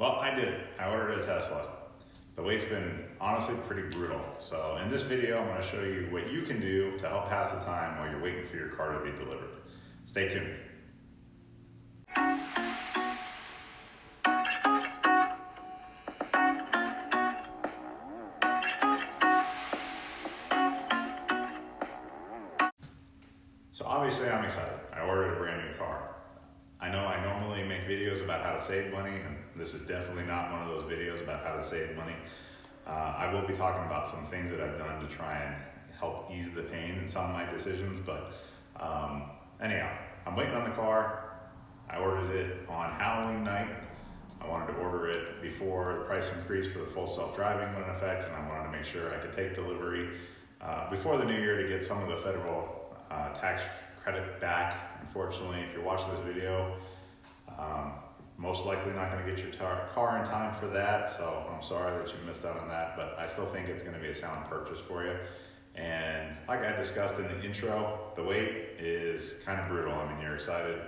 Well, I did it. I ordered a Tesla. The wait's been honestly pretty brutal. So in this video, I'm going to show you what you can do to help pass the time while you're waiting for your car to be delivered. Stay tuned. So obviously I'm excited. I ordered a brand new car. I know I normally make videos about how to save money, and this is definitely not one of those videos about how to save money. I will be talking about some things that I've done to try and help ease the pain in some of my decisions, but anyhow, I'm waiting on the car. I ordered it on Halloween night. I wanted to order it before the price increase for the full self-driving went in effect, and I wanted to make sure I could take delivery before the new year to get some of the federal tax credit back. Unfortunately, if you're watching this video, most likely not going to get your car in time for that, so I'm sorry that you missed out on that, but I still think it's going to be a sound purchase for you. And like I discussed in the intro, the wait is kind of brutal. I mean, you're excited,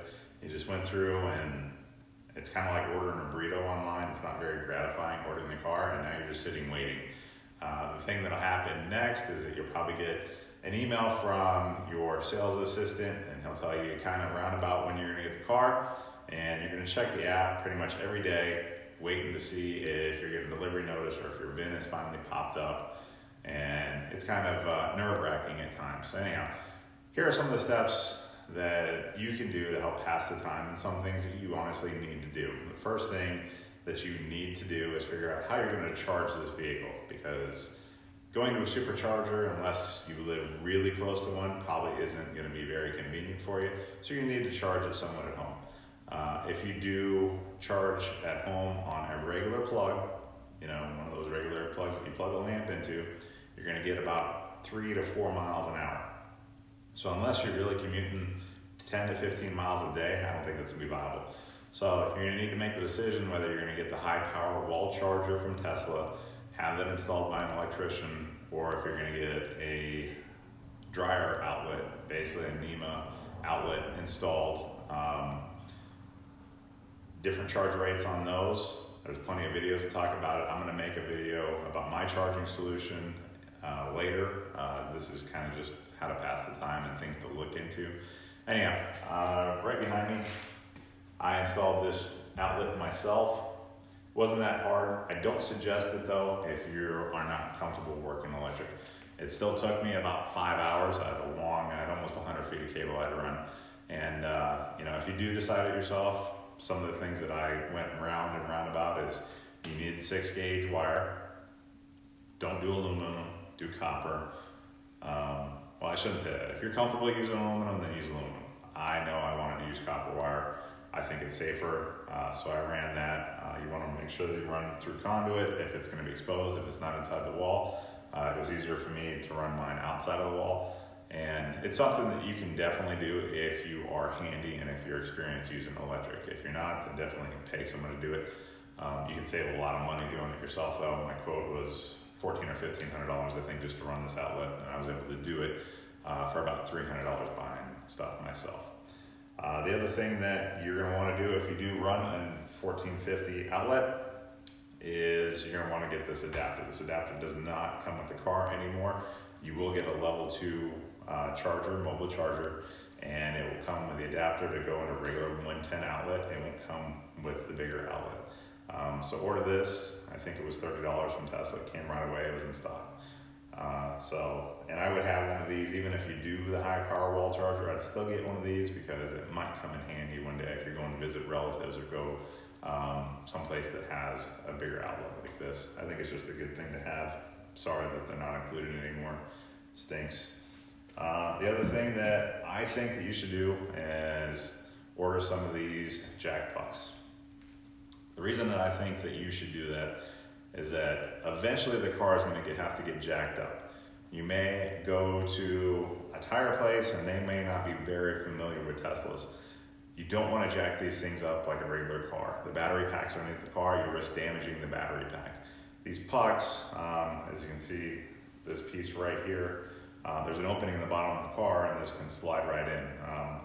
you just went through, and it's kind of like ordering a burrito online. It's not very gratifying ordering the car, and now you're just sitting waiting. The thing that'll happen next is that you'll probably get an email from your sales assistant, and he'll tell you kind of roundabout when you're going to get the car, and you're going to check the app pretty much every day, waiting to see if you're getting a delivery notice or if your VIN has finally popped up, and it's kind of nerve-wracking at times. So anyhow, here are some of the steps that you can do to help pass the time, and some things that you honestly need to do. The first thing that you need to do is figure out how you're going to charge this vehicle, because going to a supercharger, unless you live really close to one, probably isn't going to be very convenient for you. So you need to charge it somewhat at home. If you do charge at home on a regular plug, you know, one of those regular plugs that you plug a lamp into, you're going to get about 3 to 4 miles an hour. So unless you're really commuting 10 to 15 miles a day, I don't think that's going to be viable. So you're going to need to make the decision whether you're going to get the high power wall charger from Tesla, have that installed by an electrician, or if you're going to get a dryer outlet, basically a NEMA outlet installed. Different charge rates on those. There's plenty of videos to talk about it. I'm going to make a video about my charging solution later. This is kind of just how to pass the time and things to look into. Anyhow, right behind me, I installed this outlet myself. Wasn't that hard. I don't suggest it though if you are not comfortable working electric. It still took me about 5 hours. I had almost 100 feet of cable I had to run. And you know, if you do decide it yourself, some of the things that I went round and round about is you need 6-gauge wire. Don't do aluminum, do copper. Well, I shouldn't say that. If you're comfortable using aluminum, then use aluminum. I know I wanted to use copper wire. I think it's safer, so I ran that. You want to make sure that you run it through conduit if it's going to be exposed, if it's not inside the wall. It was easier for me to run mine outside of the wall. And it's something that you can definitely do if you are handy and if you're experienced using electric. If you're not, then definitely pay someone to do it. You can save a lot of money doing it yourself though. My quote was $1,400 or $1,500, I think, just to run this outlet, and I was able to do it for about $300 buying stuff myself. The other thing that you're going to want to do if you do run a 1450 outlet is you're going to want to get this adapter. This adapter does not come with the car anymore. You will get a level 2 charger, mobile charger, and it will come with the adapter to go in a regular 110 outlet. It won't come with the bigger outlet. So order this. I think it was $30 from Tesla. It came right away. It was in stock. And I would have one of these, even if you do the high power wall charger, I'd still get one of these because it might come in handy one day if you're going to visit relatives or go someplace that has a bigger outlet like this. I think it's just a good thing to have. Sorry that they're not included anymore. Stinks. The other thing that I think that you should do is order some of these jack pucks. The reason that I think that you should do that is that eventually the car is going to have to get jacked up. You may go to a tire place and they may not be very familiar with Teslas. You don't want to jack these things up like a regular car. The battery pack's underneath the car, you risk damaging the battery pack. These pucks, as you can see, this piece right here, there's an opening in the bottom of the car and this can slide right in.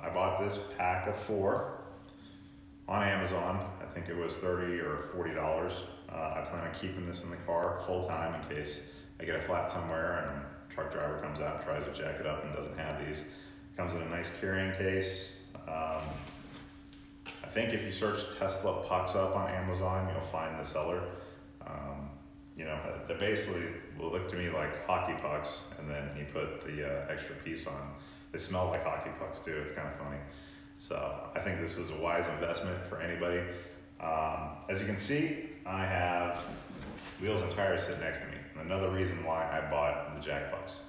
I bought this pack of 4 on Amazon. I think it was $30 or $40. I plan on keeping this in the car full time in case I get a flat somewhere and a truck driver comes out and tries to jack it up and doesn't have these. Comes in a nice carrying case. I think if you search Tesla pucks up on Amazon, you'll find the seller. You know, they basically will look to me like hockey pucks, and then he put the extra piece on. They smell like hockey pucks too, it's kind of funny. So I think this is a wise investment for anybody. As you can see, I have wheels and tires sitting next to me. Another reason why I bought the jack pucks.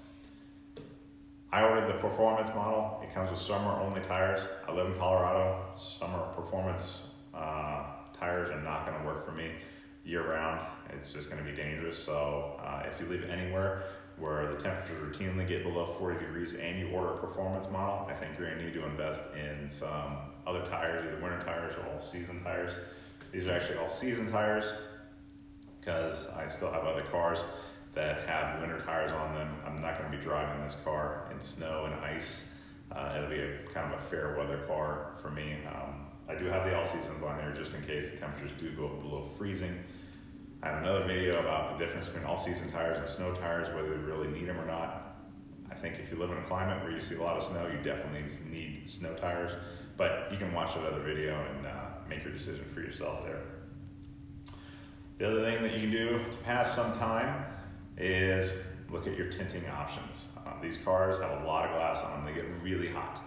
I ordered the performance model. It comes with summer only tires. I live in Colorado. Summer performance tires are not gonna work for me year round. It's just gonna be dangerous. So if you live anywhere where the temperatures routinely get below 40 degrees and you order a performance model, I think you're gonna need to invest in some other tires, either winter tires or all season tires. These are actually all season tires because I still have other cars that have winter tires on them. I'm not gonna be driving this car in snow and ice. It'll be a kind of a fair weather car for me. I do have the all seasons on here just in case the temperatures do go below freezing. I have another video about the difference between all season tires and snow tires, whether you really need them or not. I think if you live in a climate where you see a lot of snow, you definitely need snow tires, but you can watch that other video and make your decision for yourself there. The other thing that you can do to pass some time is look at your tinting options. These cars have a lot of glass on them. They get really hot.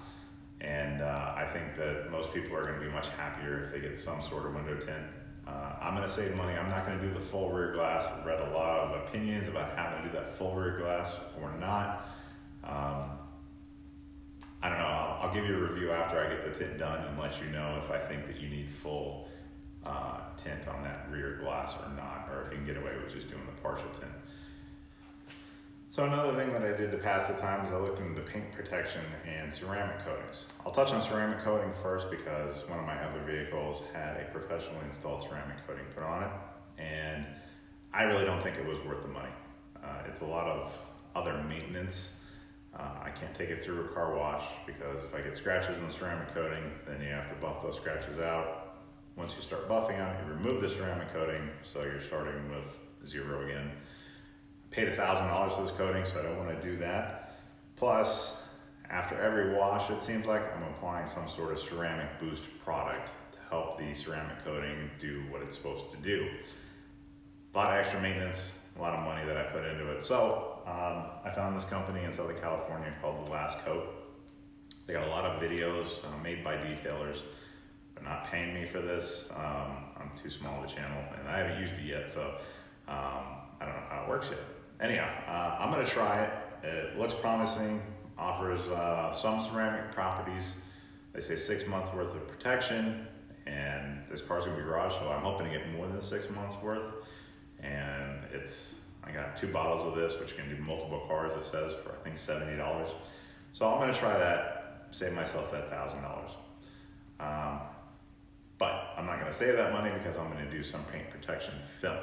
And I think that most people are gonna be much happier if they get some sort of window tint. I'm gonna save money. I'm not gonna do the full rear glass. I've read a lot of opinions about having to do that full rear glass or not. I don't know, I'll give you a review after I get the tint done and let you know if I think that you need full tint on that rear glass or not, or if you can get away with just doing the partial tint. So another thing that I did to pass the time is I looked into paint protection and ceramic coatings. I'll touch on ceramic coating first because one of my other vehicles had a professionally installed ceramic coating put on it, and I really don't think it was worth the money. It's a lot of other maintenance. I can't take it through a car wash because if I get scratches in the ceramic coating, then you have to buff those scratches out. Once you start buffing on it, you remove the ceramic coating, so you're starting with zero again. Paid $1,000 for this coating, so I don't want to do that. Plus, after every wash, it seems like I'm applying some sort of ceramic boost product to help the ceramic coating do what it's supposed to do. A lot of extra maintenance, a lot of money that I put into it. So I found this company in Southern California called The Last Coat. They got a lot of videos made by detailers. They're not paying me for this. I'm too small of a channel and I haven't used it yet, so I don't know how it works yet. Anyhow, I'm gonna try it. It looks promising, offers some ceramic properties. They say 6 months worth of protection, and this car's gonna be garage, so I'm hoping to get more than 6 months worth. And I got 2 bottles of this, which can do multiple cars, it says, for I think $70. So I'm gonna try that, save myself that $1,000. But I'm not gonna save that money because I'm gonna do some paint protection film.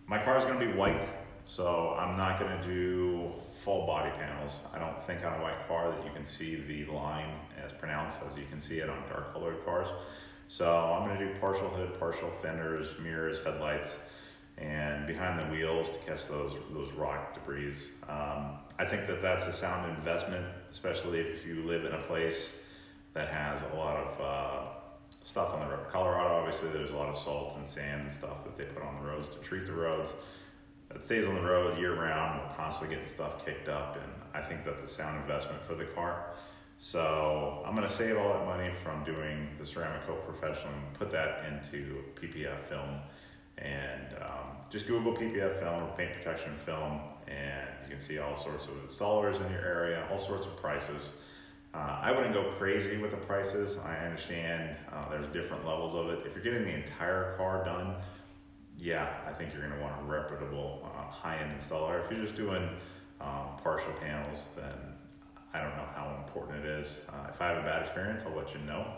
My car is gonna be white, so I'm not gonna do full body panels. I don't think on a white car that you can see the line as pronounced as you can see it on dark colored cars. So I'm gonna do partial hood, partial fenders, mirrors, headlights, and behind the wheels to catch those rock debris. I think that that's a sound investment, especially if you live in a place that has a lot of stuff on the road. Colorado, obviously, there's a lot of salt and sand and stuff that they put on the roads to treat the roads. It stays on the road year round. We're constantly getting stuff kicked up, and I think that's a sound investment for the car. So I'm gonna save all that money from doing the ceramic coat professionally and put that into PPF film. And just Google PPF film or paint protection film, and you can see all sorts of installers in your area, all sorts of prices. I wouldn't go crazy with the prices. I understand there's different levels of it. If you're getting the entire car done, yeah, I think you're gonna want a reputable high-end installer. If you're just doing partial panels, then I don't know how important it is. If I have a bad experience, I'll let you know.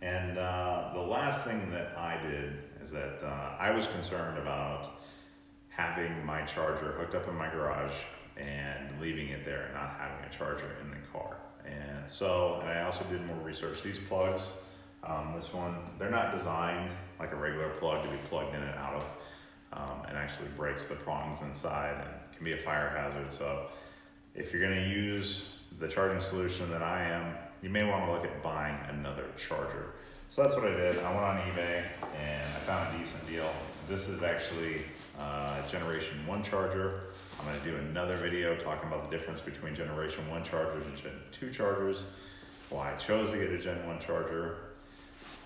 And the last thing that I did is that I was concerned about having my charger hooked up in my garage and leaving it there and not having a charger in the car. And I also did more research. These plugs This one, they're not designed like a regular plug to be plugged in and out of. And actually breaks the prongs inside and can be a fire hazard. So if you're gonna use the charging solution that I am, you may wanna look at buying another charger. So that's what I did. I went on eBay and I found a decent deal. This is actually Generation 1 charger. I'm gonna do another video talking about the difference between Generation 1 chargers and Gen 2 chargers, why I chose to get a Gen 1 charger,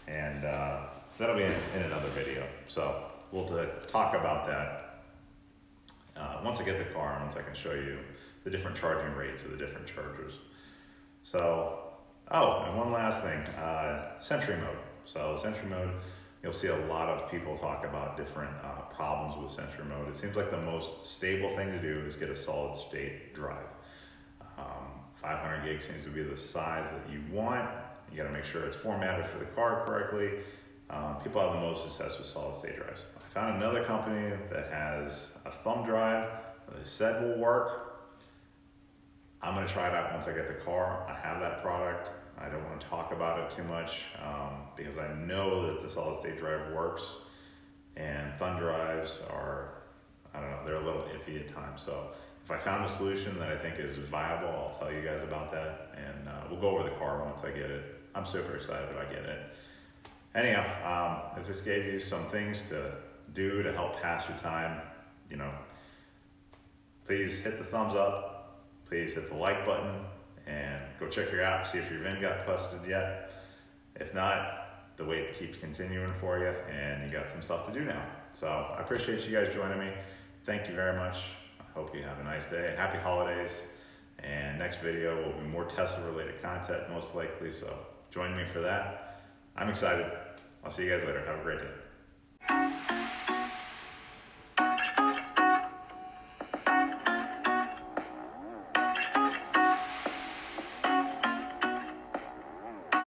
and that'll be in another video. So we'll talk about that once I get the car, once I can show you the different charging rates of the different chargers. So, and one last thing, sentry mode. So sentry mode, you'll see a lot of people talk about different problems with sentry mode. It seems like the most stable thing to do is get a solid state drive. 500 gig seems to be the size that you want. You gotta make sure it's formatted for the car correctly. People have the most success with solid state drives. I found another company that has a thumb drive that they said will work. I'm gonna try it out once I get the car. I have that product. I don't wanna talk about it too much because I know that the solid state drive works, and thumb drives are, I don't know, they're a little iffy at times. So if I found a solution that I think is viable, I'll tell you guys about that, and we'll go over the car once I get it. I'm super excited about getting it. Anyhow, if this gave you some things to do to help pass your time, you know, please hit the thumbs up, please hit the like button, and go check your app, see if your VIN got busted yet. If not, the wait keeps continuing for you, and you got some stuff to do now. So I appreciate you guys joining me. Thank you very much. I hope you have a nice day. Happy holidays. And next video will be more Tesla related content most likely, so join me for that. I'm excited. I'll see you guys later. Have a great day.